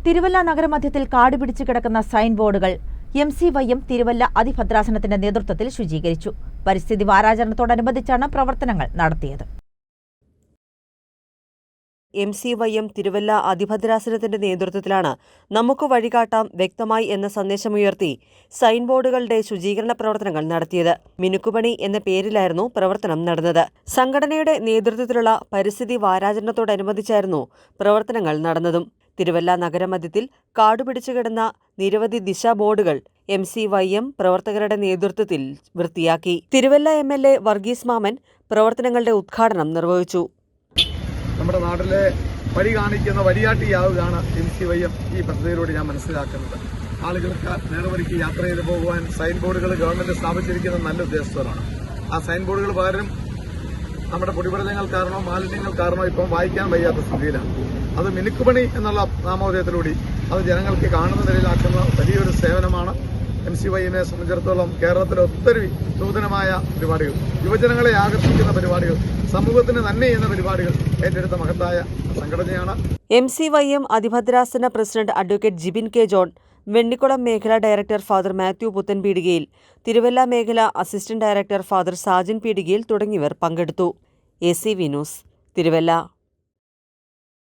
തിരുവല്ല നഗരമധ്യത്തിൽ കാടുപിടിച്ചു കിടക്കുന്ന സൈൻ ബോർഡുകൾ MCYM തിരുവല്ല അതിഭദ്രാസനത്തിന്റെ നേതൃത്വത്തിൽ ശുചീകരിച്ചു. പരിസ്ഥിതി വാരാചരണത്തോടനുബന്ധിച്ചാണ് പ്രവർത്തനങ്ങൾ നടത്തിയത്. MCYM തിരുവല്ല അതിഭദ്രാസനത്തിന്റെ നേതൃത്വത്തിലാണ് നമുക്ക് വഴികാട്ടാം വ്യക്തമായി എന്ന സന്ദേശമുയർത്തി സൈൻ ബോർഡുകളുടെ ശുചീകരണ പ്രവർത്തനങ്ങൾ നടത്തിയത്. മിനുക്കുപണി എന്ന പേരിലായിരുന്നു പ്രവർത്തനം നടന്നത്. സംഘടനയുടെ നേതൃത്വത്തിലുള്ള പരിസ്ഥിതി വാരാചരണത്തോടനുബന്ധിച്ചായിരുന്നു പ്രവർത്തനങ്ങൾ നടന്നതും. തിരുവല്ല നഗരമധ്യത്തിൽ കാടുപിടിച്ചു കിടന്ന നിരവധി ദിശാ ബോർഡുകൾ MCYM പ്രവർത്തകരുടെ നേതൃത്വത്തിൽ വൃത്തിയാക്കി. തിരുവല്ല MLA വർഗീസ് മാമൻ പ്രവർത്തനങ്ങളുടെ ഉദ്ഘാടനം നിർവഹിച്ചു. നമ്മുടെ നാട്ടിലെ വഴി കാണിക്കുന്ന വഴികാട്ടിയാവുകയാണ് MCYM ഈ പദ്ധതിയിലൂടെ ഞാൻ മനസ്സിലാക്കുന്നത്. ആളുകൾക്ക് നേർവഴിക്ക് യാത്ര ചെയ്ത് പോകുവാൻ സൈൻ ബോർഡുകൾ ഗവൺമെന്റ് സ്ഥാപിച്ചിരിക്കുന്നത് നല്ല ഉദ്ദേശത്തോടാണ്. ആ സൈൻ ബോർഡുകൾ പകരം നമ്മുടെ പൊടിപടലങ്ങൾ കാരണമോ മാലിന്യങ്ങൾ കാരണമോ ഇപ്പം വായിക്കാൻ വയ്യാത്ത സ്ഥിതിയിലാണ്. അത് മിനുക്കുപണി എന്നുള്ള നാമോദയത്തിലൂടെ അത് ജനങ്ങൾക്ക് കാണുന്ന നിലയിലാക്കുന്ന വലിയൊരു സേവനമാണ്. MCYMനെ സംബന്ധിച്ചിടത്തോളം കേരളത്തിലെ ഒത്തിരി നൂതനമായ പരിപാടികൾ, യുവജനങ്ങളെ ആകർഷിക്കുന്ന പരിപാടികൾ, സമൂഹത്തിന് നന്മ ചെയ്യുന്ന പരിപാടികൾ ഏറ്റെടുത്ത മഹത്തായ സംഘടനയാണ്. MCYM അതിഭദ്രാസന president advocate Jibin K John, Vennikulam മേഖലാ ഡയറക്ടർ ഫാദർ മാത്യു പുത്തൻപീടികയിൽ, തിരുവല്ല മേഖല അസിസ്റ്റന്റ് ഡയറക്ടർ ഫാദർ സാജൻ പീടികയിൽ തുടങ്ങിയവർ പങ്കെടുത്തു. ACV news, Thiruvalla.